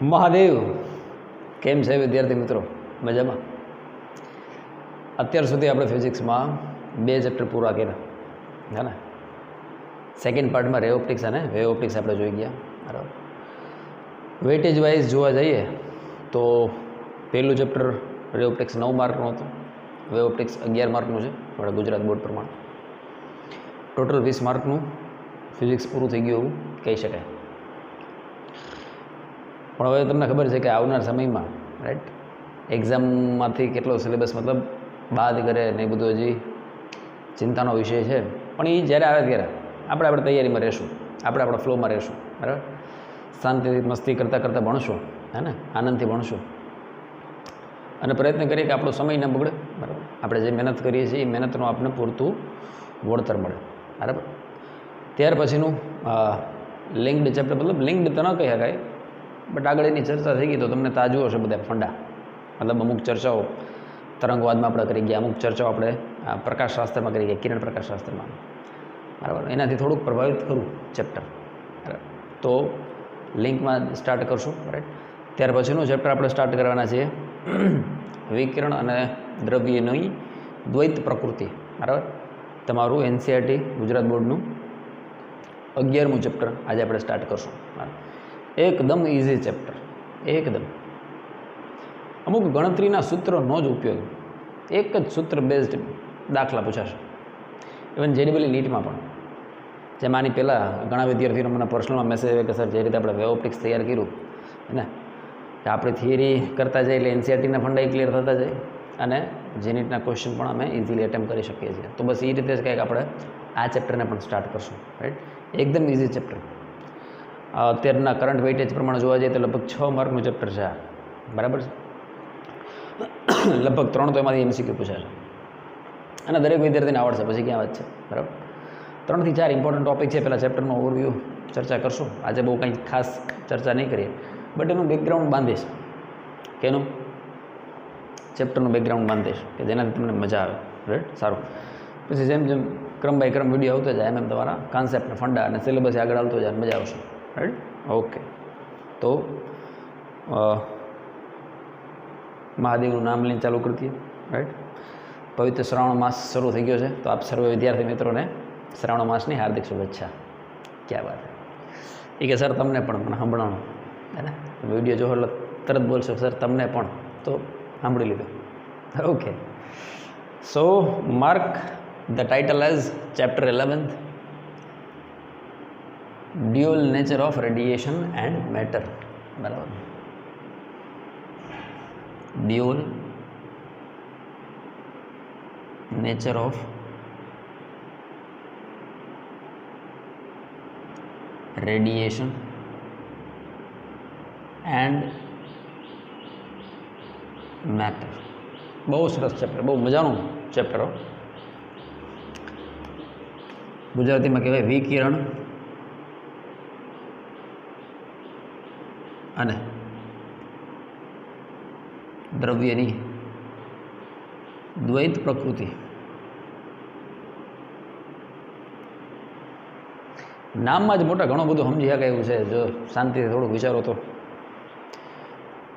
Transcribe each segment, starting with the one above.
મહાદેવ કેમ છે વિદ્યાર્થી મિત્રો? મજામાં? અત્યાર સુધી આપણે ફિઝિક્સમાં 2 ચેપ્ટર પૂરા કર્યા હે ને. સેકન્ડ પાર્ટમાં રે ઓપ્ટિક્સ અને વેવ ઓપ્ટિક્સ આપણે જોઈ ગયા, બરાબર. વેટેજ વાઇઝ જોવા જઈએ તો પહેલું ચેપ્ટર રે ઓપ્ટિક્સ 9 માર્કનું હતું, વેવ ઓપ્ટિક્સ 11 માર્કનું છે આપણે ગુજરાત બોર્ડ પ્રમાણે. ટોટલ 20 માર્કનું ફિઝિક્સ પૂરું થઈ ગયું એવું કહી શકાય. પણ હવે તમને ખબર છે કે આવનાર સમયમાં રાઈટ એક્ઝામમાંથી કેટલો સિલેબસ મતલબ બાદ કરે ને એ બધું હજી ચિંતાનો વિષય છે. પણ એ જ્યારે આવે ત્યારે આપણે તૈયારીમાં રહેશું, આપણે આપણા ફ્લોમાં રહેશું, બરાબર. શાંતિથી મસ્તી કરતાં કરતાં ભણશું, હે ને, આનંદથી ભણશું અને પ્રયત્ન કરીએ કે આપણો સમય ન બગડે, બરાબર. આપણે જે મહેનત કરીએ છીએ એ મહેનતનું આપણને પૂરતું વળતર મળે, બરાબર. ત્યાર પછીનું લિંક્ડ ચેપ્ટર, મતલબ લિંક્ડ તો ન કહી શકાય, બટ આગળ એની ચર્ચા થઈ ગઈ તો તમને તાજું હશે બધા ફંડા. મતલબ અમુક ચર્ચાઓ તરંગવાદમાં આપણે કરી ગયા, અમુક ચર્ચાઓ આપણે પ્રકાશશાસ્ત્રમાં કરી ગયા, કિરણ પ્રકાશશાસ્ત્રમાં, બરાબર. એનાથી થોડુંક પ્રભાવિત કરું ચેપ્ટર, બરાબર. તો લિંકમાં સ્ટાર્ટ કરશું, રાઈટ. ત્યાર પછીનું ચેપ્ટર આપણે સ્ટાર્ટ કરવાના છીએ વિકિરણ અને દ્રવ્યની દ્વૈત પ્રકૃતિ, બરાબર. તમારું એનસીઈઆરટી ગુજરાત બોર્ડનું 11મું ચેપ્ટર આજે આપણે સ્ટાર્ટ કરશું, બરાબર. એકદમ ઇઝી ચેપ્ટર, એકદમ. અમુક ગણતરીના સૂત્રનો જ ઉપયોગ, એક જ સૂત્ર બેઝડ દાખલા પૂછાશે. ઇવન જેડીબલી નીટમાં પણ, જેમ આની પહેલાં ઘણા વિદ્યાર્થીઓને મને પર્સનલમાં મેસેજ આવે કે સર જે રીતે આપણે વેવ ઓપ્ટિક્સ તૈયાર કર્યું ને, કે આપણે થિયરી કરતા જાય એટલે એનસીઈઆરટીના ફંડા ક્લિયર થતા જાય અને જેનીટના ક્વેશ્ચન પણ અમે ઇઝીલી એટેમ્પ કરી શકીએ છીએ. તો બસ એ રીતે જ કંઈક આપણે આ ચેપ્ટરને પણ સ્ટાર્ટ કરશું, રાઈટ. એકદમ ઇઝી ચેપ્ટર. અત્યારના કરંટ વેઇટેજ પ્રમાણે જોવા જઈએ તો લગભગ 6 માર્કનું ચેપ્ટર છે આ, બરાબર છે. લગભગ 3 તો એમાંથી એમસીક્યુ પૂછાશે અને દરેક વિદ્યાર્થીને આવડશે, પછી ક્યાં વાત છે, બરાબર. 3 થી 4 ઇમ્પોર્ટન્ટ ટોપિક છે. પહેલાં ચેપ્ટરનો ઓવરવ્યૂ ચર્ચા કરશું. આજે બહુ કંઈ ખાસ ચર્ચા નહીં કરીએ, બટ એનું બેકગ્રાઉન્ડ બાંધીશ, કે એનું ચેપ્ટરનું બેકગ્રાઉન્ડ બાંધીશ કે જેનાથી તમને મજા આવે, રાઈટ. સારું. પછી જેમ જેમ ક્રમ બાય ક્રમ વિડીયો આવતો જાય એમ તમારા કોન્સેપ્ટ, ફંડા અને સિલેબસ આગળ આવતો જાય, મજા આવશે, રાઈટ. ઓકે. તો મહાદેવનું નામ લઈને ચાલુ કરી દઈએ, રાઈટ. પવિત્ર શ્રાવણ માસ શરૂ થઈ ગયો છે, તો આપ સર્વે વિદ્યાર્થી મિત્રોને શ્રાવણ માસની હાર્દિક શુભેચ્છા. ક્યાં વાત એ કે સર તમને પણ મને સાંભળવાનું, હે ને. વિડીયો જોવો એટલે તરત બોલશો સર તમને પણ, તો સાંભળી લીધું. Okay. So mark the title as chapter 11th, dual nature of radiation and matter, બરાબર. Dual nature of radiation and matter. બહુ સરસ ચેપ્ટર, બહુ મજાનું ચેપ્ટર. ગુજરાતીમાં કહેવાય વિકિરણ અને દ્રવ્યની દ્વૈત પ્રકૃતિ. નામમાં જ મોટા ઘણું બધું સમજી શકાય એવું છે, જો શાંતિથી થોડુંક વિચારો તો.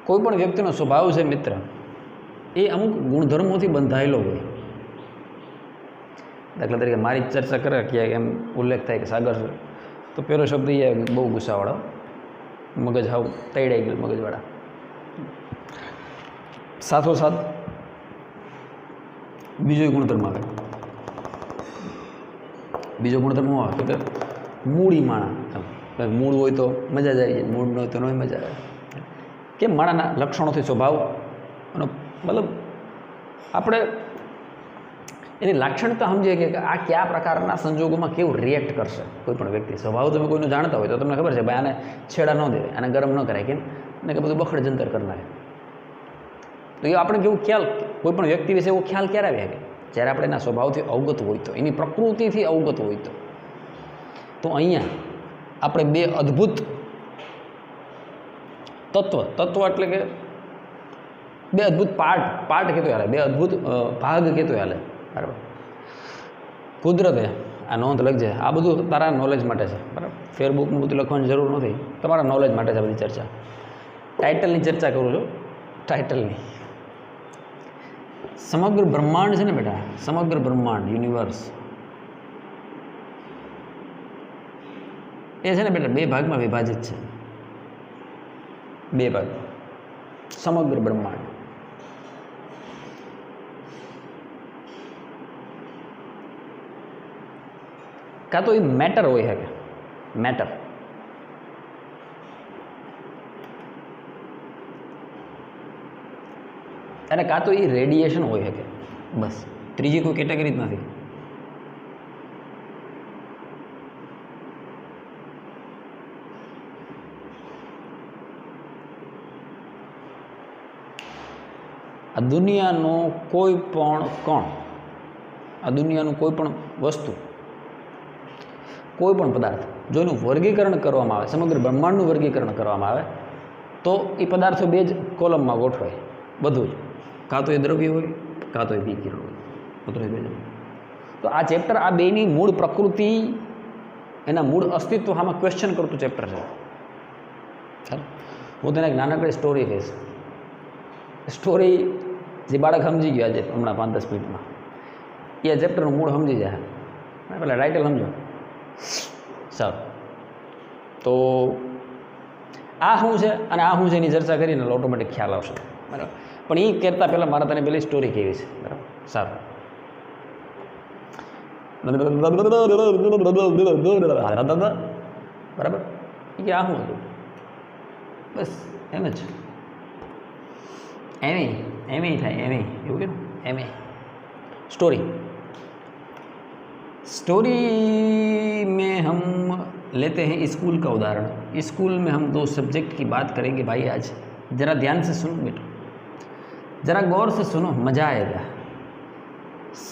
કોઈ પણ વ્યક્તિનો સ્વભાવ છે મિત્ર, એ અમુક ગુણધર્મોથી બંધાયેલો હોય. દાખલા તરીકે મારી ચર્ચા કરે ક્યાંક એમ ઉલ્લેખ થાય કે સાગર છે, તો પહેલો શબ્દ એ બહુ ગુસ્સાવાળો, મગજ હાવ તૈડાઈ ગયેલું મગજવાળા. સાથોસાથ બીજો ગુણધર્મ આવે, બીજો ગુણધર્મ આવે કે મૂડી માણા. મૂળ હોય તો મજા જ આવી જાય, મૂળ ન હોય તો નહીં મજા આવે. કેમ માણાના લક્ષણોથી સ્વભાવ અને મતલબ આપણે એની લાક્ષણિકતા સમજીએ કે આ કયા પ્રકારના સંજોગોમાં કેવું રિએક્ટ કરશે કોઈ પણ વ્યક્તિ. સ્વભાવ તમે કોઈનું જાણતા હોય તો તમને ખબર છે ભાઈ આને છેડા ન દેવાય, આને ગરમ ન કરાય, કેમ ને કે બધું બખડ જંતર કરનારે. તો એ આપણે કેવું ખ્યાલ, કોઈ પણ વ્યક્તિ વિશે એવો ખ્યાલ ક્યારે આવે કે જ્યારે આપણે એના સ્વભાવથી અવગત હોય તો, એની પ્રકૃતિથી અવગત હોય તો. તો અહીંયા આપણે 2 અદ્ભુત તત્વ એટલે કે 2 અદ્ભુત પાર્ટ કહેતો હાલે, 2 અદ્ભુત ભાગ કહેતો હાલે, બરાબર. કુદરતે આ નોંધ લખજે, આ બધું તારા નોલેજ માટે છે, બરાબર. ફેરબુકનું બધું લખવાની જરૂર નથી, તમારા નોલેજ માટે છે બધી ચર્ચા. ટાઇટલની ચર્ચા કરું છું, ટાઇટલની. સમગ્ર બ્રહ્માંડ છે ને બેટા, સમગ્ર બ્રહ્માંડ યુનિવર્સ એ છે ને બેટા 2 ભાગમાં વિભાજિત છે. 2 ભાગ. સમગ્ર બ્રહ્માંડ કાં તો એ મેટર હોઈ શકે, મેટર, અને કાં તો એ રેડિયેશન હોઈ શકે. બસ, ત્રીજી કોઈ કેટેગરી જ નથી. આ દુનિયાનો કોઈ પણ કણ, આ દુનિયાનું કોઈ પણ વસ્તુ, કોઈ પણ પદાર્થ જો એનું વર્ગીકરણ કરવામાં આવે, સમગ્ર બ્રહ્માંડનું વર્ગીકરણ કરવામાં આવે તો એ પદાર્થો 2 જ કોલમમાં ગોઠવાય. બધું જ, કાં તો એ દ્રવ્ય હોય, કાં તો એ વિકિરણ હોય. તો આ ચેપ્ટર આ બેની મૂળ પ્રકૃતિ, એના મૂળ અસ્તિત્વ આમાં ક્વેશ્ચન કરતું ચેપ્ટર છે. ચાલો હું તેને એક નાનકડી સ્ટોરી કહીશ. સ્ટોરી જે બાળક સમજી ગયો આજે હમણાં 5-10 મિનિટમાં, એ ચેપ્ટરનું મૂળ સમજી જાય. પહેલાં ટાઇટલ સમજો. સારું, તો આ શું છે અને આ શું છે એની ચર્ચા કરીને ઓટોમેટિક ખ્યાલ આવશે. બરાબર, પણ એ કહેતા પહેલાં મારે તને પેલી સ્ટોરી કહેવી છે. બરાબર, સારું. બરાબર, એ આ શું હતું? બસ એમ જ, એમ થાય, એવું કે એમ स्टोरी में हम लेते हैं स्कूल का उदाहरण. स्कूल में हम 2 सब्जेक्ट की बात करेंगे भाई आज. ज़रा ध्यान से सुनो बेटा, ज़रा गौर से सुनो, मज़ा आएगा.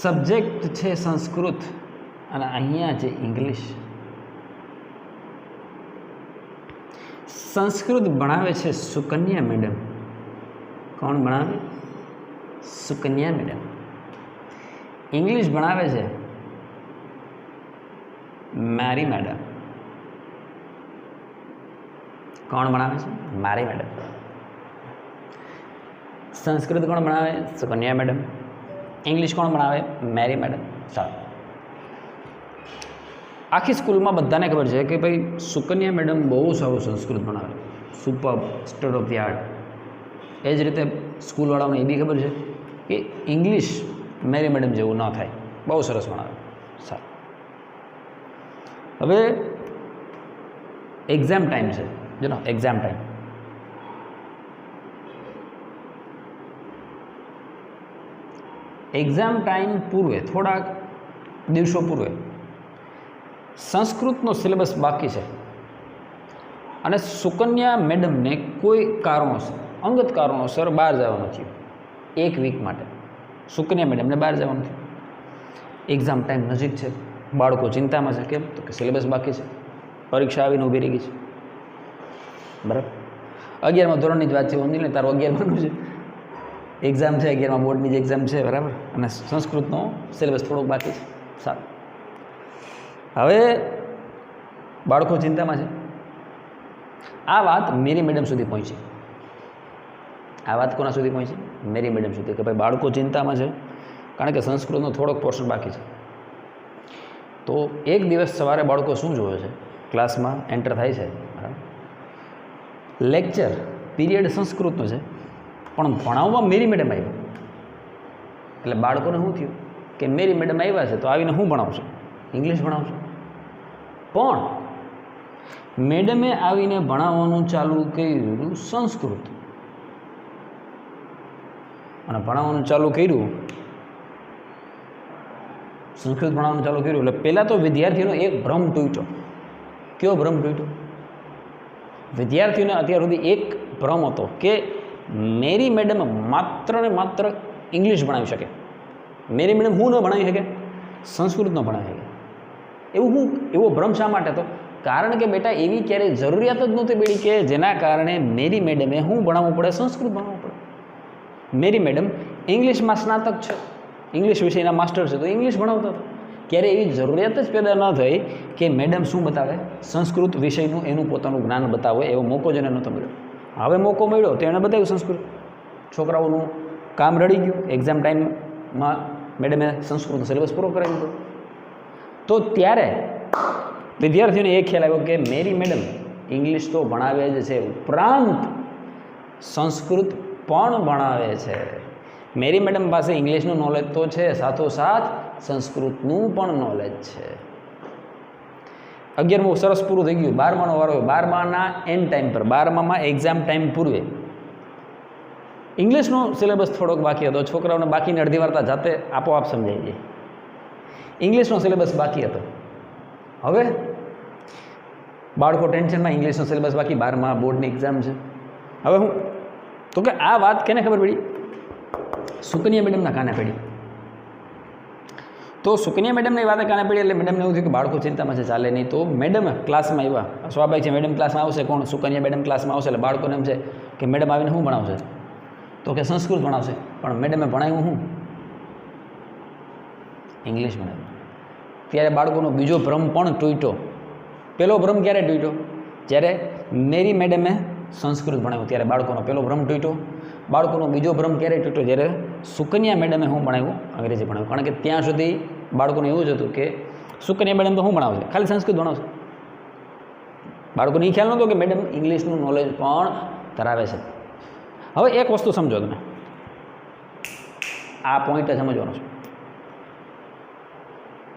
सब्जेक्ट છે સંસ્કૃત અને અહીંયા છે ઇંગ્લિશ. સંસ્કૃત ભણાવે છે સુકન્યા મેડમ. કોણ ભણાવે? સુકન્યા મેડમ. ઇંગ્લિશ ભણાવે છે મારી મેડમ. કોણ ભણાવે છે? મારી મેડમ. સંસ્કૃત કોણ ભણાવે? સુકન્યા મેડમ. ઇંગ્લિશ કોણ ભણાવે? મેરી મેડમ. સારું, આખી સ્કૂલમાં બધાને ખબર છે કે ભાઈ સુકન્યા મેડમ બહુ સારું સંસ્કૃત ભણાવે, super, state of the art. એ જ રીતે સ્કૂલવાળાઓને એ બી ખબર છે કે ઇંગ્લિશ મેરી મેડમ જેવું ન થાય, બહુ સરસ ભણાવે. સારું, હવે એક્ઝામ ટાઈમ છે, જો એક્ઝામ ટાઈમ. એક્ઝામ ટાઈમ પૂર્વે, થોડાક દિવસો પૂર્વે સંસ્કૃતનો સિલેબસ બાકી છે અને સુકન્યા મેડમને કોઈ કારણોસર, અંગત કારણોસર બહાર જવાનું થયું. 1 વીક માટે સુકન્યા મેડમને બહાર જવાનું થયું. એક્ઝામ ટાઈમ નજીક છે, બાળકો ચિંતામાં છે. કેમ? તો કે સિલેબસ બાકી છે, પરીક્ષા આવીને ઊભી રહી ગઈ છે. બરાબર, 11મા ધોરણની જ વાત છે, સમજી લે તારું 11માનું છે, એક્ઝામ છે, 11મા બોર્ડની જ એક્ઝામ છે. બરાબર, અને સંસ્કૃતનો સિલેબસ થોડોક બાકી છે. સારું, હવે બાળકો ચિંતામાં છે. આ વાત મેરી મેડમ સુધી પહોંચી. આ વાત કોના સુધી પહોંચી? મેરી મેડમ સુધી, કે ભાઈ બાળકો ચિંતામાં છે કારણ કે સંસ્કૃતનો થોડોક પોર્શન બાકી છે. તો એક દિવસ સવારે બાળકો શું જોવે છે, ક્લાસમાં એન્ટર થાય છે. બરાબર, લેક્ચર પીરિયડ સંસ્કૃતનો છે પણ ભણાવવા મેરી મેડમ આવ્યા. એટલે બાળકોને શું થયું કે મેરી મેડમ આવ્યા છે તો આવીને હું ભણાવશું? ઇંગ્લિશ ભણાવશું. પણ મેડમે આવીને ભણાવવાનું ચાલુ કર્યું સંસ્કૃત, અને ભણાવવાનું ચાલુ કર્યું સંસ્કૃત ભણાવવાનું ચાલુ કર્યું એટલે પહેલાં તો વિદ્યાર્થીઓનો એક ભ્રમ તૂટ્યો. કયો ભ્રમ તૂટ્યો? વિદ્યાર્થીઓને અત્યાર સુધી એક ભ્રમ હતો કે મેરી મેડમ માત્ર ને માત્ર ઇંગ્લિશ ભણાવી શકે. મેરી મેડમ હું ન ભણાવી શકે? સંસ્કૃત ન ભણાવી શકે. એવો ભ્રમ શા માટે હતો? કારણ કે બેટા એવી ક્યારેય જરૂરિયાત જ નહોતી પડી કે જેના કારણે મેરી મેડમે શું ભણાવવું પડે? સંસ્કૃત ભણાવવું પડે. મેરી મેડમ ઇંગ્લિશમાં સ્નાતક છે, ઇંગ્લિશ વિષયના માસ્ટર છે, તો ઇંગ્લિશ ભણાવતા હતા. ક્યારે એવી જરૂરિયાત જ પેદા ન થઈ કે મેડમ શું બતાવે? સંસ્કૃત વિષયનું એનું પોતાનું જ્ઞાન બતાવે. એવો મોકો જ એને નહોતો મળ્યો. હવે મોકો મળ્યો તો એણે બતાવ્યું સંસ્કૃત. છોકરાઓનું કામ રડી ગયું. એક્ઝામ ટાઈમમાં મેડમે સંસ્કૃતનો સિલેબસ પૂરો કરાવી દીધો. તો ત્યારે વિદ્યાર્થીઓને એ ખ્યાલ આવ્યો કે મેરી મેડમ ઇંગ્લિશ તો ભણાવે જ છે, ઉપરાંત સંસ્કૃત પણ ભણાવે છે. મેરી મેડમ પાસે ઇંગ્લિશનું નોલેજ તો છે, સાથોસાથ સંસ્કૃતનું પણ નોલેજ છે. 11મું સરસ પૂરું થઈ ગયું. 12માનો વારો. 12માના એન્ડ ટાઈમ પર, 12મામાં એક્ઝામ ટાઈમ પૂર્વે ઇંગ્લિશનો સિલેબસ થોડોક બાકી હતો. છોકરાઓને બાકીની અડધી વાર્તા જાતે આપોઆપ સમજાઈ જાય. ઇંગ્લિશનો સિલેબસ બાકી હતો. હવે બાળકો ટેન્શનમાં, ઇંગ્લિશનો સિલેબસ બાકી, 12મા બોર્ડની એક્ઝામ છે. હવે હું તો કે આ વાત કેને ખબર પડી? સુકન્યા મેડમના કાને પડી. તો સુકન્યા મેડમને એ વાતે કાને પડી એટલે મેડમને એવું થયું કે બાળકો ચિંતામાં છે, ચાલે નહીં. તો મેડમ ક્લાસમાં આવ્યા. સ્વાભાવિક છે, મેડમ ક્લાસમાં આવશે. કોણ? સુકન્યા મેડમ ક્લાસમાં આવશે એટલે બાળકોને એમ છે કે મેડમ આવીને શું ભણાવશે? તો કે સંસ્કૃત ભણાવશે. પણ મેડમે ભણાવ્યું શું? ઇંગ્લિશ ભણાવ્યું. ત્યારે બાળકોનો બીજો ભ્રમ પણ તૂટ્યો. પહેલો ભ્રમ ક્યારે તૂટ્યો? જ્યારે મેરી મેડમે સંસ્કૃત ભણાવ્યું ત્યારે બાળકોનો પહેલો ભ્રમ તૂટ્યો. બાળકોનો બીજો ભ્રમ ક્યારે તૂટ્યો? જ્યારે સુકન્યા મેડમે શું ભણાવ્યું? અંગ્રેજી ભણાવ્યું. કારણ કે ત્યાં સુધી બાળકોને એવું જ હતું કે સુકન્યા મેડમ તો શું ભણાવશે? ખાલી સંસ્કૃત ભણાવશે. બાળકોને એ ખ્યાલ નહોતો કે મેડમ ઇંગ્લિશનું નોલેજ પણ ધરાવે છે. હવે એક વસ્તુ સમજો તમે, આ પોઈન્ટ સમજવાનો છે.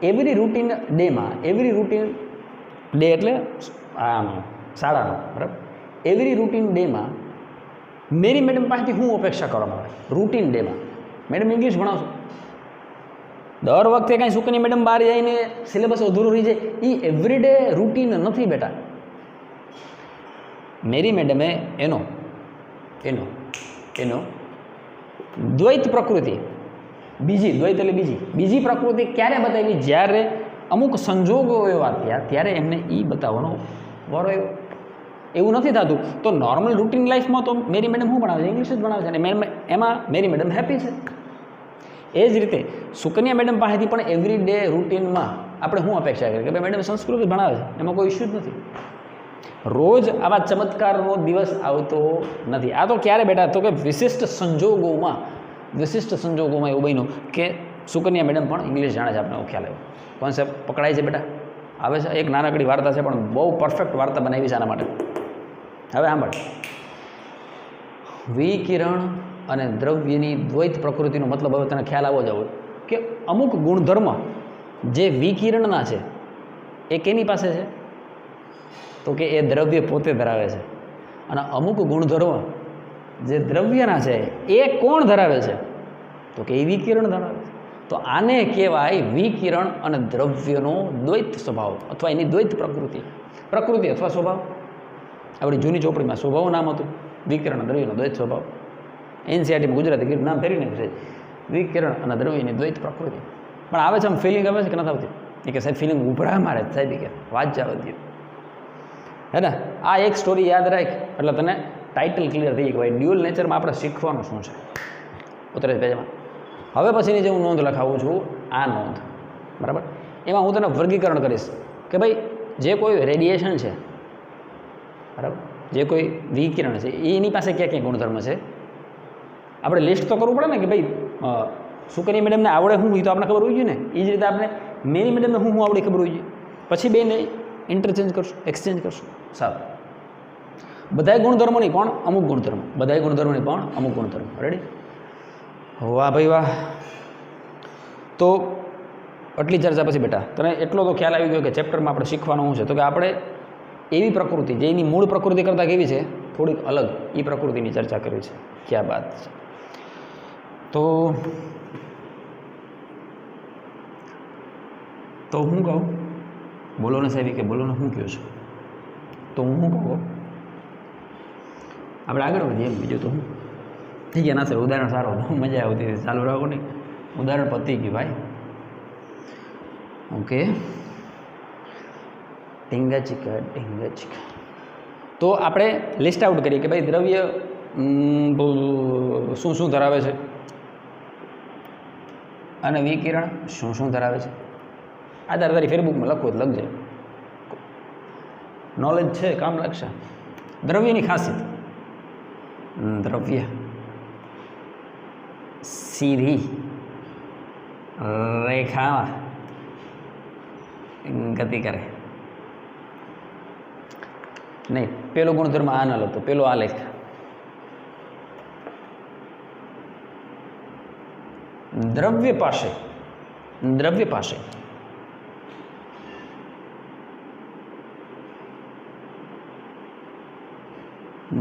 એવરી રૂટીન ડેમાં, એવરી રૂટીન ડે એટલે આનો શાળાનો, બરાબર? એવરી રૂટીન ડેમાં મેરી મેડમ પાસેથી શું અપેક્ષા કરવામાં આવે? રૂટીન ડેમાં મેડમ ઇંગ્લિશ ભણાવશે. દર વખતે કાંઈ સુકન્યા મેડમ બહાર જઈને સિલેબસ અધૂરો રહી જાય, એ એવરીડે રૂટીન નથી બેટા. મેરી મેડમે એનો દ્વૈત પ્રકૃતિ, બીજી દ્વૈત એટલે બીજી પ્રકૃતિ ક્યારે બતાવી? જ્યારે અમુક સંજોગો એવા થયા ત્યારે એમને એ બતાવવાનો વારો આવ્યો. એવું નથી થતું. તો નોર્મલ રૂટીન લાઈફમાં તો મેરી મેડમ શું ભણાવે છે? ઇંગ્લિશ જ ભણાવે છે. અને એમાં મેરી મેડમ હેપી છે. એ જ રીતે સુકન્યા મેડમ પાસેથી પણ એવરી ડે રૂટીનમાં આપણે શું અપેક્ષા કરીએ કે ભાઈ મેડમ સંસ્કૃત જ ભણાવે છે, એમાં કોઈ ઇસ્યુ જ નથી. રોજ આવા ચમત્કારનો દિવસ આવતો નથી. આ તો ક્યારે બેટા? તો કે વિશિષ્ટ સંજોગોમાં એવું બન્યું કે સુકન્યા મેડમ પણ ઇંગ્લિશ જાણે છે. આપણે ખ્યાલ આવ્યો. કોન્સેપ્ટ પકડાય છે બેટા? આવે છે. એક નાનકડી વાર્તા છે પણ બહુ પરફેક્ટ વાર્તા બનાવી છે આના માટે. હવે સાંભળ. વિકિરણ અને દ્રવ્યની દ્વૈત પ્રકૃતિનો મતલબ હવે તને ખ્યાલ આવવો જ હોય કે અમુક ગુણધર્મ જે વિકિરણના છે એ કેની પાસે છે? તો કે એ દ્રવ્ય પોતે ધરાવે છે. અને અમુક ગુણધર્મ જે દ્રવ્યના છે એ કોણ ધરાવે છે? તો કે એ વિકિરણ ધરાવે છે. તો આને કહેવાય વિકિરણ અને દ્રવ્યનો દ્વૈત સ્વભાવ અથવા એની દ્વૈત પ્રકૃતિ અથવા સ્વભાવ. આપણી જૂની ચોપડીમાં સ્વભાવ નામ હતું, વિકિરણ અને દ્રવ્યનો દ્વૈત સ્વભાવ. એનસીઆરટીમાં ગુજરાતી કીધું નામ ફેરી નાખ્યું છે, વિકિરણ અને દ્રવ્યની દ્વૈત પ્રકૃતિ. પણ આવે છે આમ ફિલિંગ આવે છે કે નથી આવતી? એ કે સાહેબ ફિલિંગ ઉભરા મારે સાહેબ કે વાત જવા દો, હે ને? આ એક સ્ટોરી યાદ રાખ એટલે તને ટાઇટલ ક્લિયર થઈ ગયું. ડ્યુઅલ નેચરમાં આપણે શીખવાનું શું છે ઉતરે પેજમાં. હવે પછીની જે હું નોંધ લખાવું છું આ નોંધ, બરાબર? એમાં હું તને વર્ગીકરણ કરીશ કે ભાઈ જે કોઈ રેડિયેશન છે, બરાબર, જે કોઈ વિકિરણ છે એની પાસે ક્યાં ક્યાં ગુણધર્મ છે આપણે લિસ્ટ તો કરવું પડે ને કે ભાઈ સુકન્યા મેડમને આવડે શું, એ તો આપણે ખબર હોવી જોઈએ ને. એ જ રીતે આપણે મેરી મેડમને શું આવડે ખબર હોવી જોઈએ. પછી બેને ઇન્ટરચેન્જ કરશું, એક્સચેન્જ કરશું. સારું. બધાય ગુણધર્મો નહીં પણ અમુક ગુણધર્મ, બધાય ગુણધર્મો નહીં પણ અમુક ગુણધર્મ. રેડી? વાહ ભાઈ વાહ. તો આટલી ચર્ચા પછી બેટા તને એટલો તો ખ્યાલ આવી ગયો કે ચેપ્ટરમાં આપણે શીખવાનું શું છે? તો કે આપણે એવી પ્રકૃતિ જે એની મૂળ પ્રકૃતિ કરતાં કેવી છે થોડીક અલગ, એ પ્રકૃતિની ચર્ચા કરવી છે. ક્યાં વાત છે? તો હું કહું, બોલો ને સાહેબ કે બોલો ને શું કહો છો? તો હું શું કહું? આપણે આગળ વધીએ. બીજું તો હું ઠીક છે ના સર, ઉદાહરણ સારું હતું, મજા આવતી હતી, ચાલુ રાખો નહીં. ઉદાહરણ પતી ગયું ભાઈ. ઓકે, ઢીંગા ચીકા. તો આપણે લિસ્ટ આઉટ કરીએ કે ભાઈ દ્રવ્ય શું શું ધરાવે છે અને વિકિરણ શું ધરાવે છે. આ તારી ફેસબુકમાં લખવું તો લખજે, નોલેજ છે કામ લાગશે. દ્રવ્યની ખાસિયત દ્રવ્ય સીધી રેખામાં ગતિ કરે. નહીં, પેલો ગુણધર્મ આ ન લખતો, પેલો આ લેખ. દ્રવ્ય પાસે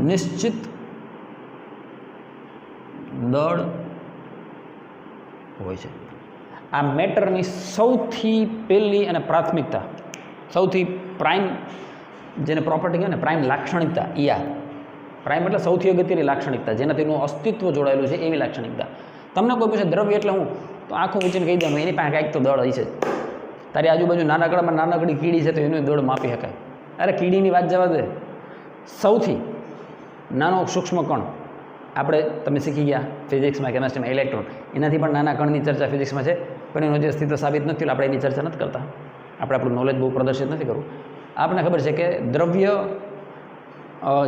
નિશ્ચિત દળ હોય છે. આ મેટરની સૌથી પહેલી અને પ્રાથમિકતા, સૌથી પ્રાઇમ જેને પ્રોપર્ટી કહેવાય ને, પ્રાઇમ લાક્ષણિકતા, પ્રાઇમ એટલે સૌથી અગત્યની લાક્ષણિકતા, જેનાથી એનું અસ્તિત્વ જોડાયેલું છે એવી લાક્ષણિકતા. તમને કોઈ પૂછે દ્રવ્ય એટલે હું, તો આંખો વીંચીને કહી દેવાનું એની પાસે કાંઈક તો દળ હોય છે. તારી આજુબાજુ નાનકડામાં નાનકડી કીડી છે તો એનું દળ માપી શકાય. અરે કીડીની વાત જવા દે, સૌથી નાનો સૂક્ષ્મ કણ આપણે તમે શીખી ગયા ફિઝિક્સમાં, કેમેસ્ટ્રીમાં, ઇલેક્ટ્રોન, એનાથી પણ નાના કણની ચર્ચા ફિઝિક્સમાં છે, પણ એનું જે અસ્તિત્વ સાબિત નથી થયું, આપણે એની ચર્ચા નથી કરતા. આપણે આપણું નોલેજ બહુ પ્રદર્શિત નથી કરવું. આપણને ખબર છે કે દ્રવ્ય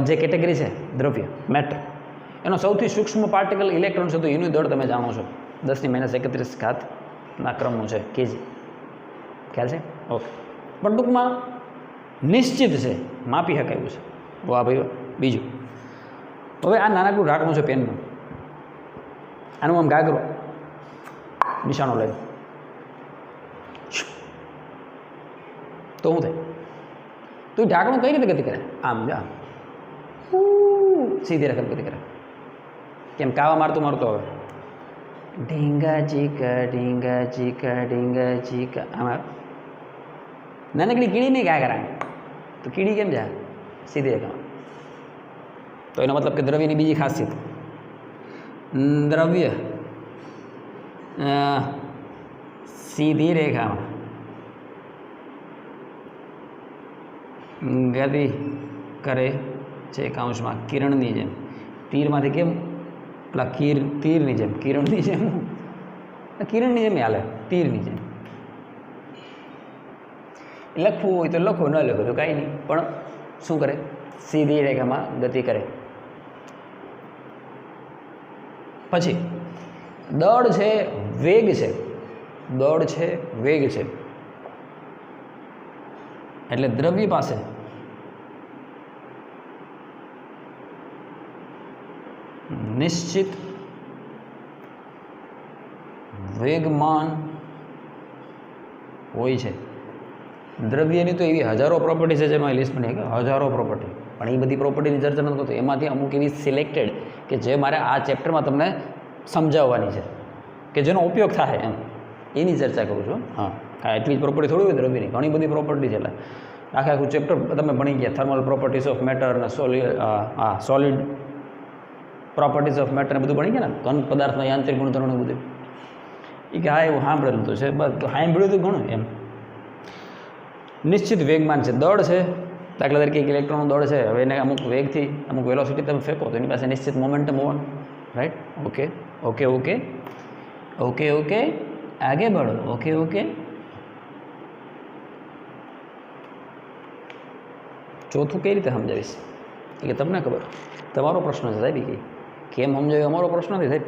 જે કેટેગરી છે, દ્રવ્ય મેટર, એનો સૌથી સૂક્ષ્મ પાર્ટિકલ ઇલેક્ટ્રોન છે, તો એનું દળ તમે જાણો છો 10⁻³ ક્રમનું છે, કેજી. ખ્યાલ છે? ઓકે. પણ ટૂંકમાં નિશ્ચિત છે, માપી શકાયું છે. વાહ ભાઈ. બીજું, હવે આ નાનકડું ઢાંકણું છે પેનનું, આનું આમ ગાગરો નિશાનો લઈ તો શું થાય? તો એ ઢાંકણું કઈ રીતે ગતિ કરે? આમ આમ સીધી રકમ ગતિ કરે. કેમ? કાવા મારતું હવે ઢીંગા ચીકા ઢીંગા ચીકા ઢીંગા ચીકા. આમાં નાનકડી કીડી નહીં ક્યાં કરાય, તો કીડી કેમ જાય? સીધી રેખામાં. તો એનો મતલબ કે દ્રવ્યની બીજી ખાસિયત, દ્રવ્ય સીધી રેખામાં ગતિ કરે છે, કાંશમાં કિરણની જેમ. તીરમાંથી કેમ પેલા તીરની જેમ, કિરણની જેમ, કિરણની જેમ હાલે, તીરની જેમ. લખવું હોય તો લખો, ન લખો તો કાંઈ નહીં, પણ શું કરે? સીધી રેખામાં ગતિ કરે. પછી દળ છે, વેગ છે. દળ છે, વેગ છે. એટલે દ્રવ્ય પાસે નિશ્ચિત વેગમાન હોય છે. દ્રવ્યની તો એવી હજારો પ્રોપર્ટી છે, જેનો લિસ્ટ બની કે હજારો પ્રોપર્ટી, પણ એ બધી પ્રોપર્ટીની ચર્ચા નથી કરતો. એમાંથી અમુક એવી સિલેક્ટેડ કે જે મારે આ ચેપ્ટરમાં તમને સમજાવવાની છે, કે જેનો ઉપયોગ થાય એમ, એની ચર્ચા કરું છું. હા, એટલી જ પ્રોપર્ટી થોડી હોય દ્રવ્યની, ઘણી બધી પ્રોપર્ટી છે. એટલે આખું ચેપ્ટર તમે ભણી ગયા, થર્મલ પ્રોપર્ટીઝ ઓફ મેટર અને સોલિડ પ્રોપર્ટીઝ ઓફ મેટર બધું ભણી ગયા ને, ઘન પદાર્થના યાંત્રિક ગુણધર્મો બધું. એ કે હા, એવું સાંભળેલું તો છે, બસ સાંભળ્યું તો ઘણું એમ. નિશ્ચિત વેગમાન છે, દળ છે. દાખલા તરીકે એક ઇલેક્ટ્રોનનું દળ છે, હવે એને અમુક વેગથી અમુક વેલોસિટી તમે ફેંકો તો એની પાસે નિશ્ચિત મોમેન્ટમ હોવાનું, right? Okay okay okay okay okay આગે બઢો. Okay okay. ચોથું કઈ રીતે સમજાવીશ એટલે તમને ખબર, તમારો પ્રશ્ન છે સાહેબ. કેમ સમજાવ્યું અમારો પ્રશ્ન નથી સાહેબ,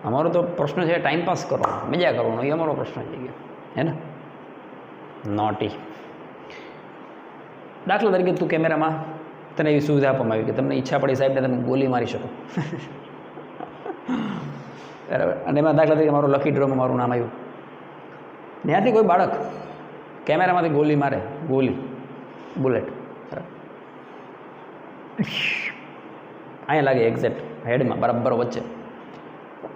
અમારો તો પ્રશ્ન છે ટાઈમપાસ કરવાનો, મજા કરવાનો, એ અમારો પ્રશ્ન થઈ ગયો, હે ને? નોટી. દાખલા તરીકે તું કેમેરામાં તને એવી સુવિધા આપવામાં આવી કે તમને ઈચ્છા પડી સાહેબને તમે ગોલી મારી શકો, બરાબર? અને એમાં દાખલા તરીકે મારું લકી ડ્રોમાં મારું નામ આવ્યું. ત્યાંથી કોઈ બાળક કેમેરામાંથી ગોલી મારે, ગોલી બુલેટ, બરાબર, અહીંયા લાગે એક્ઝેક્ટ હેડમાં, બરાબર વચ્ચે.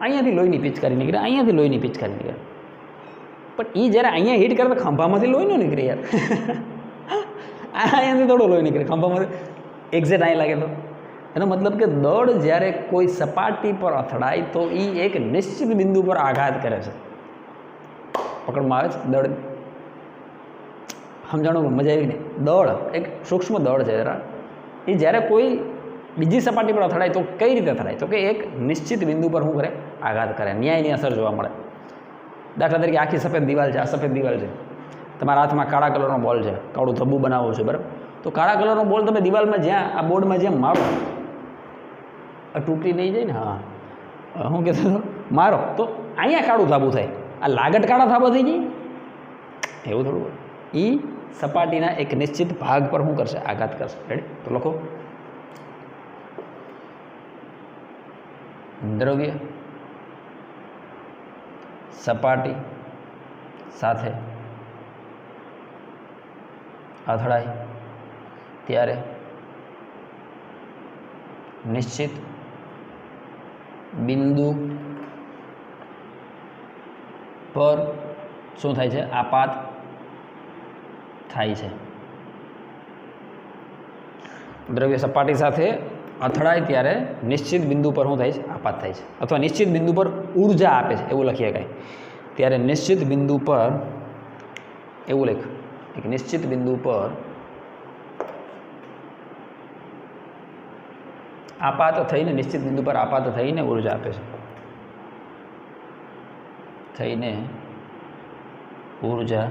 અહીંયાથી લોહીની પિચકારી નીકળે, અહીંયાથી લોહીની પિચકારી નીકળે. પણ એ જ્યારે અહીંયા હિટ કરે તો ખંભામાંથી લોહી ન નીકળે યાર. અહીંયાથી થોડો લોહી નીકળે, ખંભામાંથી એક્ઝેક્ટ અહીંયા લાગે તો. એનો મતલબ કે દળ જ્યારે કોઈ સપાટી પર અથડાય તો એ એક નિશ્ચિત બિંદુ પર આઘાત કરે છે. પકડમાં આવે છે દળ, સમજાણું? મજા આવી ને? દળ એક સૂક્ષ્મ દળ છે જરા, એ જ્યારે કોઈ બીજી સપાટી પર અથડાય તો કઈ રીતે અથડાય? તો કે એક નિશ્ચિત બિંદુ પર શું કરે? આઘાત કરે. ન્યાયની અસર જોવા મળે. દાખલા તરીકે આખી સફેદ દિવાલ છે, આ સફેદ દિવાલ છે, તમારા હાથમાં કાળા કલરનો બોલ છે, કાળું ધબ્બું બનાવો છે, બરાબર? તો કાળા કલરનો બોલ તમે દિવાલમાં જ્યાં આ બોર્ડમાં જેમ મારો તૂટી નહીં જાય ને. હા, હું કહેતો હતો મારો તો અહીંયા કાળું ધાબુ થાય, આ લાગટ કાળા ધાબા થઈ જાય એવું થોડું હોય. એ સપાટીના એક નિશ્ચિત ભાગ પર શું કરશે? આઘાત કરશે. રેડી? તો લખો દ્રવ્ય સપાટી સાથે અથડાય ત્યારે નિશ્ચિત બિંદુ પર શું થાય છે? આપાત થાય છે. દ્રવ્ય સપાટી સાથે અથડાય ત્યારે નિશ્ચિત બિંદુ પર શું થાય છે? આપાત થાય છે. અથવા નિશ્ચિત બિંદુ પર ઉર્જા આપે છે એવું લખીએ કાંઈ. ત્યારે નિશ્ચિત બિંદુ પર એવું લખ, એક નિશ્ચિત બિંદુ પર આપાત થઈને, નિશ્ચિત બિંદુ પર આપાત થઈને ઉર્જા આપે છે. થઈને ઉર્જા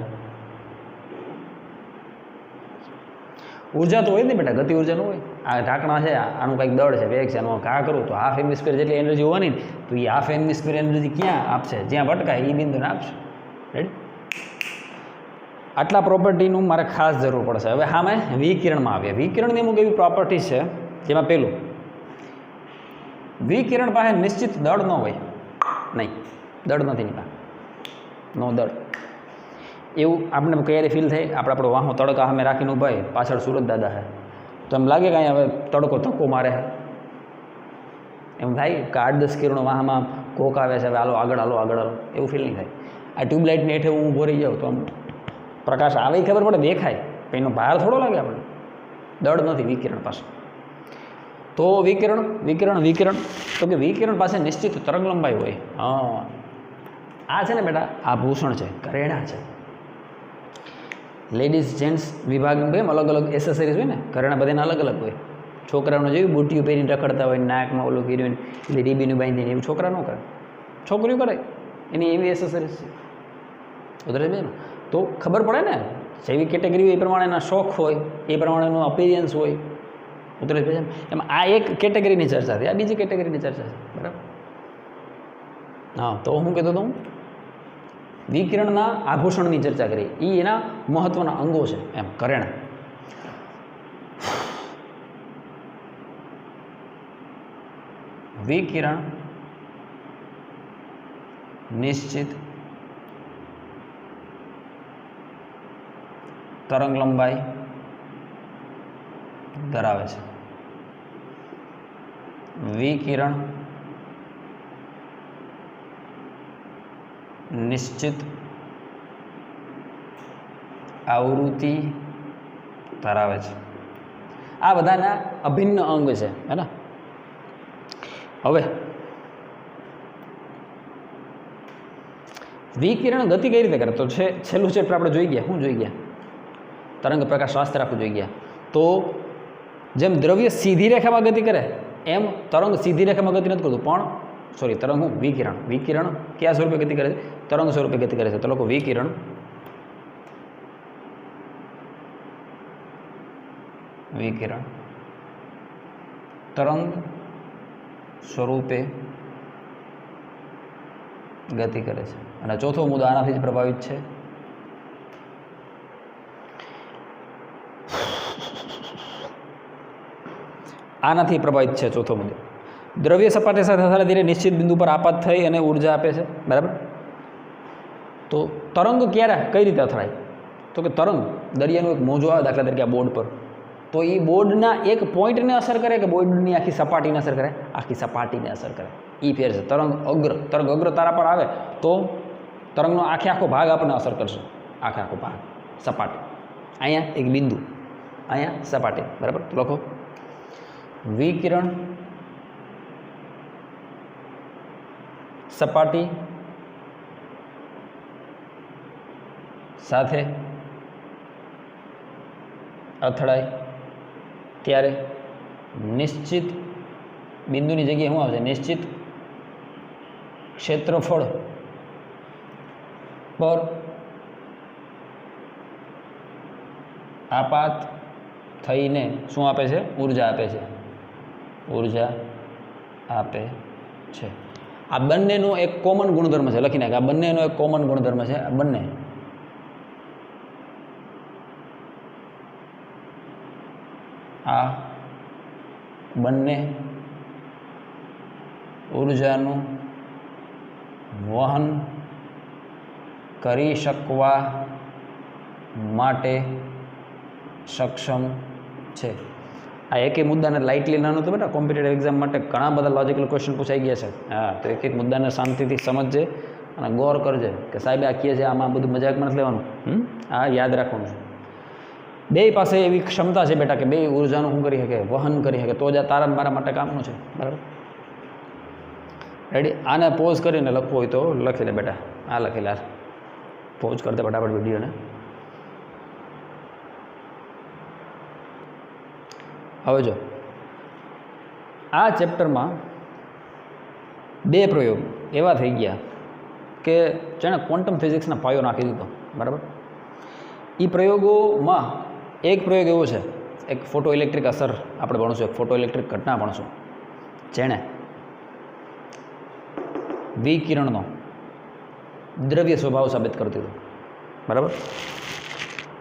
તો હોય ને બેટા, ગતિ ઉર્જા ન હોય. આ ઢાંકણા છે, આનું કંઈક દળ છે, વેગ છે, આનું ઘા કરું તો હાફ એમની જેટલી એનર્જી હોવાની ને, તો એ હાફ એમની એનર્જી ક્યાં આપશે? જ્યાં ભટકાય એ બિંદુને આપશે. રેડી? આટલા પ્રોપર્ટીનું મારે ખાસ જરૂર પડશે. હવે હા મેં વિકિરણમાં આવ્યા. વિકિરણની અમુક એવી પ્રોપર્ટી છે જેમાં પેલું, વિકિરણ પાસે નિશ્ચિત દળ ન હોય. નહીં, દળ નથી એની પાસે, નો દળ. એવું આપણે ક્યારે ફીલ થાય? આપણો વાહો તડકા સામે રાખીને ઉભા હોય, પાછળ સુરત દાદા છે, તો એમ લાગે કે અહીંયા હવે તડકો ધક્કો મારે છે, એમ થાય કે 8-10 કિરણો વાહમાં કોક આવે છે, હવે હાલો આગળ એવું ફીલ નહીં થાય. આ ટ્યુબલાઇટની હેઠે હું ઊભો રહી જાઉં તો આમ પ્રકાશ આવે ખબર પડે, દેખાય, પણ એનો ભાર થોડો લાગે આપણને. દળ નથી વિકિરણ પાસે. તો વિકિરણ તો કે વિકિરણ પાસે નિશ્ચિત તરંગ લંબાઈ હોય. હા, આ છે ને બેટા, આભૂષણ છે, ઘરેણાં છે. લેડીઝ જેન્ટ્સ વિભાગનું કેમ અલગ અલગ એસેસરીઝ હોય ને, ઘરેણાં બધાને અલગ અલગ હોય. છોકરાઓને જોયું બુટીઓ પહેરીને રખડતા હોય, નાકમાં ઓલું કર્યું, એટલે રીબીનું બાંધીને, એવું છોકરા ન કરે, છોકરીઓ કરે. એની એવી એસેસરીઝ છે. ઉધરે બે ને તો ખબર પડે ને, જેવી કેટેગરી હોય એ પ્રમાણેના શોખ હોય, એ પ્રમાણેનું અપિરિયન્સ હોય. ઉતરે છે એમાં આ એક કેટેગરીની ચર્ચા થઈ, આ બીજી કેટેગરીની ચર્ચા છે. બરાબર? હા, તો હું કહેતો હતો, વિકિરણના આભૂષણની ચર્ચા કરી. એ એના મહત્વના અંગો છે એમ, ઘરેણાં. વિકિરણ નિશ્ચિત તરંગ લંબાઈ ધરાવે છે. વિકિરણ નિશ્ચિત આવૃત્તિ ધરાવે છે. આ બધાના અભિન્ન અંગ છે, હે ને? હવે વિકિરણ ગતિ કઈ રીતે કરે? તો છેલ્લું ચેપ્ટર આપણે જોઈ ગયા. શું જોઈ ગયા? તરંગ પ્રકાશ શાસ્ત્ર આખું જોઈ ગયા. તો જેમ દ્રવ્ય સીધી રેખામાં ગતિ કરે એમ તરંગ સીધી રેખામાં ગતિ નથી કરતું, પણ તરંગ હું વિકિરણ કયા સ્વરૂપે ગતિ કરે છે? તરંગ સ્વરૂપે ગતિ કરે છે. તો લોકો વિકિરણ તરંગ સ્વરૂપે ગતિ કરે છે. અને ચોથો મુદ્દો આનાથી જ પ્રભાવિત છે. આનાથી પ્રભાવિત છે ચોથો મુદ્દો. દ્રવ્ય સપાટી સાથે ધીરે ધીરે નિશ્ચિત બિંદુ પર આપાત થઈ અને ઉર્જા આપે છે. બરાબર? તો તરંગ ક્યારે કઈ રીતે અથડાય? તો કે તરંગ દરિયાનું એક મોજું આવે, દાખલા તરીકે આ બોર્ડ પર, તો એ બોર્ડના એક પોઈન્ટને અસર કરે કે બોર્ડની આખી સપાટીને અસર કરે? આખી સપાટીને અસર કરે. એ ફેર છે. તરંગ અગ્ર તારા પર આવે તો તરંગનો આખો ભાગ આપણને અસર કરશે. આખો ભાગ, સપાટી. અહીંયા એક બિંદુ, અહીંયા સપાટી. બરાબર? તો લખો વિકિરણ સપાટી સાથે અથડાય ત્યારે નિશ્ચિત બિંદુની જગ્યાએ શું આવશે? નિશ્ચિત ક્ષેત્રફળ પર આપાત થઈને શું આપે છે? ઉર્જા આપે છે. ઉર્જા આપે છે. આ બંનેનો એક કોમન ગુણધર્મ છે, લખી નાખ. આ બંનેનો એક કોમન ગુણધર્મ છે. આ બંને ઉર્જાનું વહન કરી શકવા માટે સક્ષમ છે. આ એકે મુદ્દાને લાઇટલી ન નહોતું બેટા. કોમ્પિટિટિવ એક્ઝામ માટે ઘણા બધા લોજિકલ ક્વેશ્ચન પૂછાઈ ગયા છે. હા, તો એક મુદ્દાને શાંતિથી સમજજે અને ગૌર કરજે કે સાહેબ આ કહે છે આમાં બધું મજાકમાં નથી લેવાનું. આ યાદ રાખવાનું છે. બે પાસે એવી ક્ષમતા છે બેટા કે બે ઉર્જાનું શું કરી શકે, વહન કરી શકે, તો જ આ તારા મારા માટે કામનું છે. બરાબર, રેડી? આને પોઝ કરીને લખવું હોય તો લખી લે બેટા. આ લખી લે, પોઝ કરતા ફટાફટ વિડીયોને. હવે જો આ ચેપ્ટરમાં બે પ્રયોગ એવા થઈ ગયા કે જેણે ક્વોન્ટમ ફિઝિક્સના પાયો નાખી દીધો. બરાબર, એ પ્રયોગોમાં એક પ્રયોગ એવો છે, એક ફોટો ઇલેક્ટ્રિક અસર આપણે ભણશું, એક ફોટો ઇલેક્ટ્રિક ઘટના ભણશું, જેણે વિકિરણનો દ્રવ્ય સ્વભાવ સાબિત કરી દીધો. બરાબર,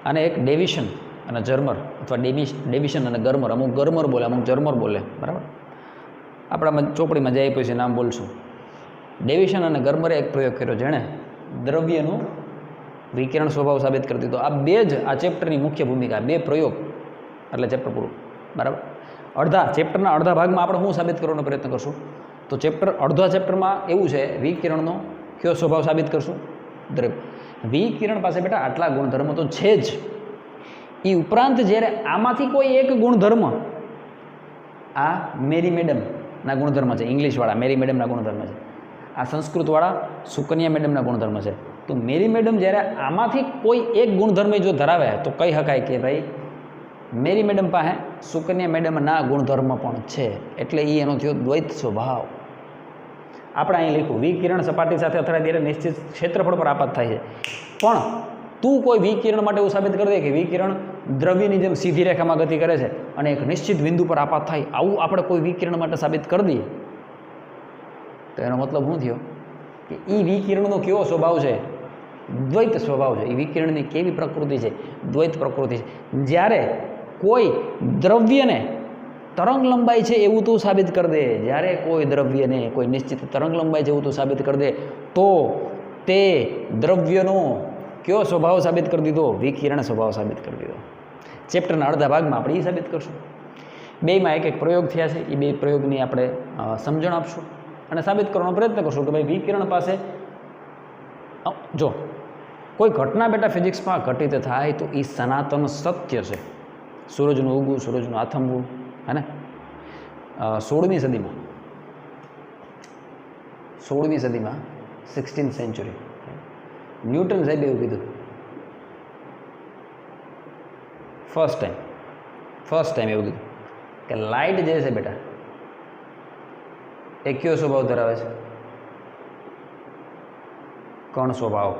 અને એક ડેવિશન અને જર્મર અથવા ડેવિશન અને ગર્મર, અમુક ગર્મર બોલે, અમુક જર્મર બોલે. બરાબર, આપણામાં ચોપડીમાં જાય પછી નામ બોલશું. ડેવિશન અને ગર્મરે એક પ્રયોગ કર્યો જેણે દ્રવ્યનું વિકિરણ સ્વભાવ સાબિત કરી દીધો. આ બે જ આ ચેપ્ટરની મુખ્ય ભૂમિકા, બે પ્રયોગ એટલે ચેપ્ટર પૂરું. બરાબર, ચેપ્ટરના અડધા ભાગમાં આપણે શું સાબિત કરવાનો પ્રયત્ન કરશું? તો અડધા ચેપ્ટરમાં એવું છે, વિકિરણનો કયો સ્વભાવ સાબિત કરશું? દ્રવ્ય. વિકિરણ પાસે બેટા આટલા ગુણધર્મો તો છે જ. એ ઉપરાંત જ્યારે આમાંથી કોઈ એક ગુણધર્મ, આ મેરી મેડમના ગુણધર્મ છે, ઇંગ્લિશવાળા મેરી મેડમના ગુણધર્મ છે, આ સંસ્કૃતવાળા સુકન્યા મેડમના ગુણધર્મ છે. તો મેરી મેડમ જ્યારે આમાંથી કોઈ એક ગુણધર્મ જો ધરાવે તો કહી શકાય કે ભાઈ મેરી મેડમ પાસે સુકન્યા મેડમના ગુણધર્મ પણ છે. એટલે એ એનો થયો દ્વૈત સ્વભાવ. આપણે અહીં લખ્યું વિકિરણ સપાટી સાથે અથડાય ત્યારે નિશ્ચિત ક્ષેત્રફળ પર આપાત થાય છે. પણ તું કોઈ વિકિરણ માટે એવું સાબિત કરી દે કે વિકિરણ દ્રવ્યની જેમ સીધી રેખામાં ગતિ કરે છે અને એક નિશ્ચિત બિંદુ પર આપાત થાય, આવું આપણે કોઈ વિકિરણ માટે સાબિત કરી દઈએ તો એનો મતલબ શું થયો કે એ વિકિરણનો કેવો સ્વભાવ છે? દ્વૈત સ્વભાવ છે. એ વિકિરણની કેવી પ્રકૃતિ છે? દ્વૈત પ્રકૃતિ છે. જ્યારે કોઈ દ્રવ્યને તરંગ લંબાઈ છે એવું તું સાબિત કરી દે, જ્યારે કોઈ દ્રવ્યને કોઈ નિશ્ચિત તરંગ લંબાઈ છે એવું તું સાબિત કરી દે તો તે દ્રવ્યનો કયો સ્વભાવ સાબિત કરી દીધો? વિકિરણ સ્વભાવ સાબિત કરી દીધો. ચેપ્ટરના અડધા ભાગમાં આપણે એ સાબિત કરશું. બેમાં એક એક પ્રયોગ થયા છે, એ બે પ્રયોગની આપણે સમજણ આપશું અને સાબિત કરવાનો પ્રયત્ન કરશું કે ભાઈ વિકિરણ પાસે જો કોઈ ઘટના બેટા ફિઝિક્સમાં ઘટિત થાય તો એ સનાતન સત્ય છે. સૂરજનું ઉગવું, સૂરજનું આથમવું, હે ને? 16મી સદીમાં 16th સેન્ચુરી ન્યૂટન સાહેબે એવું કીધું ફર્સ્ટ ટાઈમ એવું કીધું કે લાઇટ જે છે બેટા એ કયો સ્વભાવ ધરાવે છે? કણ સ્વભાવ,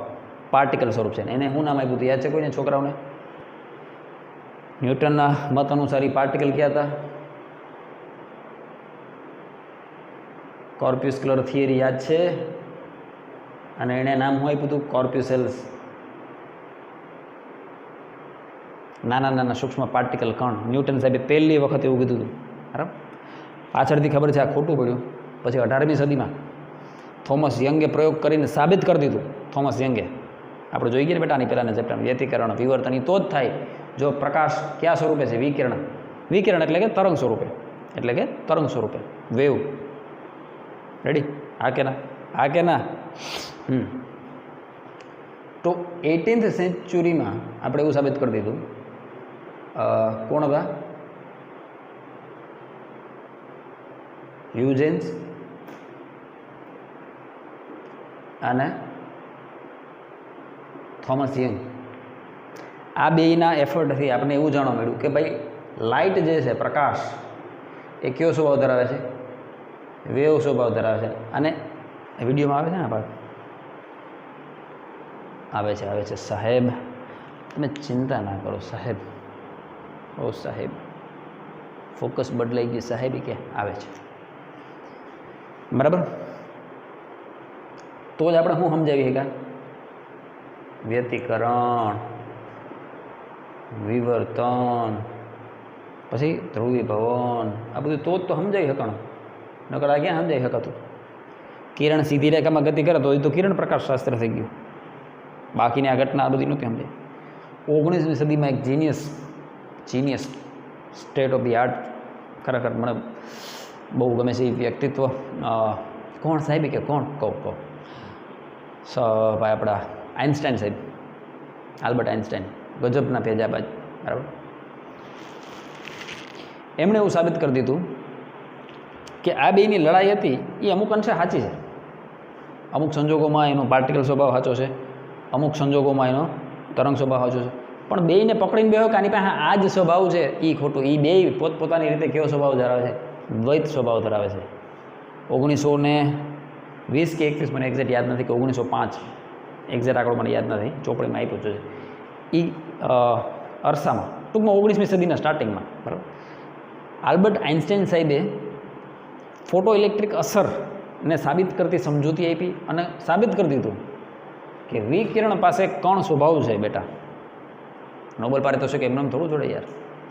પાર્ટિકલ સ્વરૂપ છે. એને શું નામ આપ્યું હતું? યાદ છે કોઈને છોકરાઓને? ન્યૂટનના મત અનુસાર પાર્ટિકલ ક્યાં હતા? કોર્પ્યુસ્ક્યુલર થિયરી યાદ છે? અને એણે નામ શું આપ્યું હતું? કોર્પ્યુસેલ્સ. નાના નાના સૂક્ષ્મ પાર્ટિકલ કણ. ન્યૂટન સાહેબે પહેલી વખત એવું કીધું હતું. બરાબર, પાછળથી ખબર છે આ ખોટું પડ્યું. પછી 18મી સદીમાં થોમસ યંગે પ્રયોગ કરીને સાબિત કરી દીધું. થોમસ યંગે આપણે જોઈ ગયા ને બેટા આની પહેલાંના ચેપ્ટરમાં, વ્યતિકરણ વિવર્તન તો જ થાય જો પ્રકાશ કયા સ્વરૂપે છે? વિકિરણ એટલે કે તરંગ સ્વરૂપે, વેવ. રેડી? હા કે ના? તો 18th સેન્ચુરીમાં આપણે એવું સાબિત કરી દીધું. કોણ હતા? હ્યુજેન્સ અને થોમસ યંગ. આ બેયના એફર્ટથી આપણે એવું જાણવા મળ્યું કે ભાઈ લાઇટ જે છે, પ્રકાશ, એ કયો સ્વભાવ ધરાવે છે? વેવ સ્વભાવ ધરાવે છે. અને વિડીયોમાં આવે છે ને આ ભાગ આવે છે. સાહેબ તમે ચિંતા ના કરો સાહેબ. ઓ સાહેબ, ફોકસ બદલાઈ ગઈ સાહેબ કે આવે છે. બરાબર. તો જ આપણે શું સમજાવી શક્યા? વ્યતિકરણ, વિવર્તન, પછી ધ્રુવીભવન, આ બધું તો જ તો સમજાવી શકાણું. નકર આ ક્યાં સમજાવી શકાતું? કિરણ સીધી રેખામાં ગતિ કરે તો એ તો કિરણ પ્રકાશશાસ્ત્ર થઈ ગયું. બાકીની આ ઘટના આ બધી નહોતી સમજાય. 19મી સદીમાં એક genius state of the art, ખરેખર મને બહુ ગમે છે એ વ્યક્તિત્વ. કોણ સાહેબ કે કોણ કહું ભાઈ આપણા આઇન્સ્ટાઈન સાહેબ, આલ્બર્ટ આઇન્સ્ટાઈન, ગજબના પેજાબાજ. બરાબર. એમણે એવું સાબિત કરી દીધું કે આ બેની લડાઈ હતી એ અમુક અંશે સાચી છે. અમુક સંજોગોમાં એનો પાર્ટિકલ સ્વભાવ સાચો છે, અમુક સંજોગોમાં એનો તરંગ સ્વભાવ સાચો છે. પણ બેયને પકડીને બેહો કે આની પાસે આ જ સ્વભાવ છે એ ખોટું. એ બે પોતપોતાની રીતે કેવો સ્વભાવ ધરાવે છે? દ્વૈત સ્વભાવ ધરાવે છે. 1920 કે 21, મને એક્ઝેક્ટ યાદ નથી, કે 1905, એક્ઝેક્ટ આંકડો મને યાદ નથી, ચોપડીમાં આપ્યું છે એ અરસામાં, ટૂંકમાં 19મી સદીના સ્ટાર્ટિંગમાં. બરાબર. આલ્બર્ટ આઇન્સ્ટાઈન સાહેબે ફોટો ઇલેક્ટ્રિક અસરને સાબિત કરતી સમજૂતી આપી અને સાબિત કરી દીધું કે વિકિરણ પાસે કણ સ્વભાવ છે બેટા. નોબેલ પારિતોષિક એમને થોડું જોડે યાર.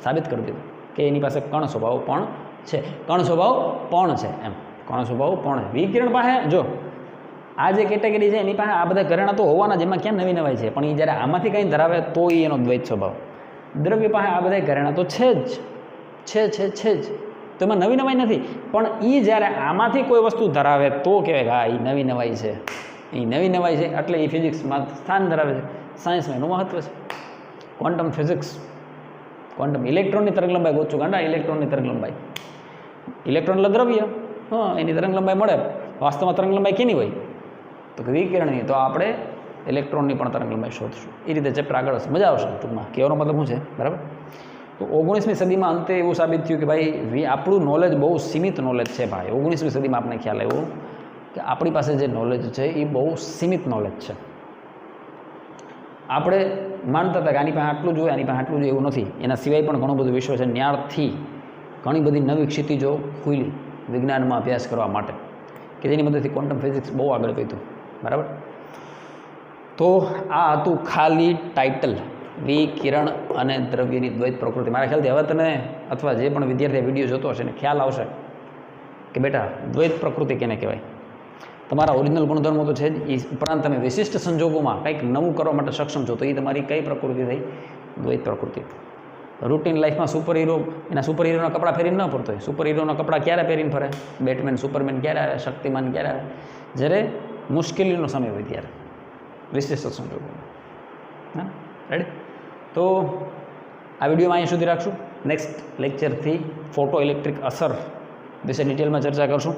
સાબિત કરી દીધું કે એની પાસે કણ સ્વભાવ પણ છે. કણ સ્વભાવ પણ છે એમ. કણ સ્વભાવ પણ છે. વિકિરણ પાસે જો આ જે કેટેગરી છે એની પાસે આ બધા ઘરેણા તો હોવાના, જેમાં ક્યાં નવી નવાઈ છે. પણ એ જ્યારે આમાંથી કંઈ ધરાવે તો એ એનો દ્વૈત સ્વભાવ. દ્રવ્ય પાસે આ બધા ઘરેણા તો છે જ, છે જ. તો એમાં નવી નવાઈ નથી. પણ એ જ્યારે આમાંથી કોઈ વસ્તુ ધરાવે તો કહેવાય કે હા એ નવી નવાઈ છે. એ નવી નવાઈ છે એટલે એ ફિઝિક્સમાં સ્થાન ધરાવે છે. સાયન્સમાં એનું મહત્ત્વ છે. ક્વોન્ટમ ફિઝિક્સ, ક્વોન્ટમ ઇલેક્ટ્રોનની તરંગલંબાઈ ગોતશું ગાંડા. ઇલેક્ટ્રોનની તરંગલંબાઈ, ઇલેક્ટ્રોન એટલે દ્રવ્ય, એની તરંગલંબાઈ મળે. વાસ્તવમાં તરંગલંબાઈ કેની હોય? તો કે વિકિરણની. તો આપણે ઇલેક્ટ્રોનની પણ તરંગલંબાઈ શોધશું. એ રીતે ચેપ્ટર આગળ હશે, મજા આવશે. ટૂંકમાં કહેવાનો મતલબ શું છે? બરાબર. તો 19મી સદીમાં અંતે એવું સાબિત થયું કે ભાઈ આપણું નોલેજ બહુ સીમિત નોલેજ છે ભાઈ. 19મી સદીમાં આપણે ખ્યાલ આવ્યો કે આપણી પાસે જે નોલેજ છે એ બહુ સીમિત નોલેજ છે. આપણે માનતા હતા કે આની પાસે આટલું જોઈએ, આની પાસે આટલું જોઈએ, એવું નથી. એના સિવાય પણ ઘણું બધું વિશ્વ છે. ન્યારથી ઘણી બધી નવી ક્ષિતિજો ખુલી વિજ્ઞાનમાં અભ્યાસ કરવા માટે, કે જેની મદદથી ક્વોન્ટમ ફિઝિક્સ બહુ આગળ વધ્યું. બરાબર. તો આ હતું ખાલી ટાઇટલ, વિકિરણ અને દ્રવ્યની દ્વૈત પ્રકૃતિ. મારા ખ્યાલથી હવે તને અથવા જે પણ વિદ્યાર્થી વિડીયો જોતો હશે એને ખ્યાલ આવશે કે બેટા દ્વૈત પ્રકૃતિ કેને કહેવાય. તમારા ઓરિજિનલ ગુણધર્મો તો છે જ, એ ઉપરાંત તમે વિશિષ્ટ સંજોગોમાં કંઈક નવું કરવા માટે સક્ષમ છો, તો એ તમારી કઈ પ્રકૃતિ થઈ? દ્વૈત પ્રકૃતિ. રૂટીન લાઈફમાં સુપર હીરો એના સુપર હીરોના કપડાં પહેરીને ન ફરતો હોય. સુપર હીરોના કપડાં ક્યારે પહેરીને ફરે? બેટમેન, સુપરમેન ક્યારે આવે? શક્તિમાન ક્યારે આવે? જ્યારે મુશ્કેલીનો સમય હોય ત્યારે, વિશિષ્ટ સંજોગોમાં. હા, રેડી? તો આ વિડીયોમાં અહીં સુધી રાખશું. નેક્સ્ટ લેક્ચરથી ફોટો ઇલેક્ટ્રિક અસર વિશે ડિટેલમાં ચર્ચા કરશું.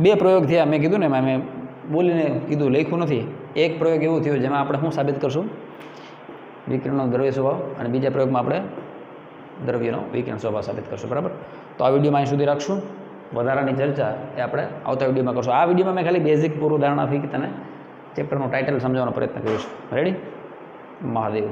2 પ્રયોગ થયા, મેં કીધું ને, મેં બોલીને કીધું, લખ્યું નથી. એક પ્રયોગ એવું થયું જેમાં આપણે શું સાબિત કરશું? વિકિરણનો દ્રવ્ય સ્વભાવ. અને બીજા પ્રયોગમાં આપણે દ્રવ્યનો વિકિરણ સ્વભાવ સાબિત કરશું. બરાબર. તો આ વિડીયોમાં અહીં સુધી રાખશું. વધારાની ચર્ચા એ આપણે આવતા વિડીયોમાં કરશું. આ વિડીયોમાં મેં ખાલી બેઝિક પૂર્વધારણાથી તને ચેપ્ટરનું ટાઇટલ સમજાવવાનો પ્રયત્ન કર્યો છે. રેડી? મહાદેવ.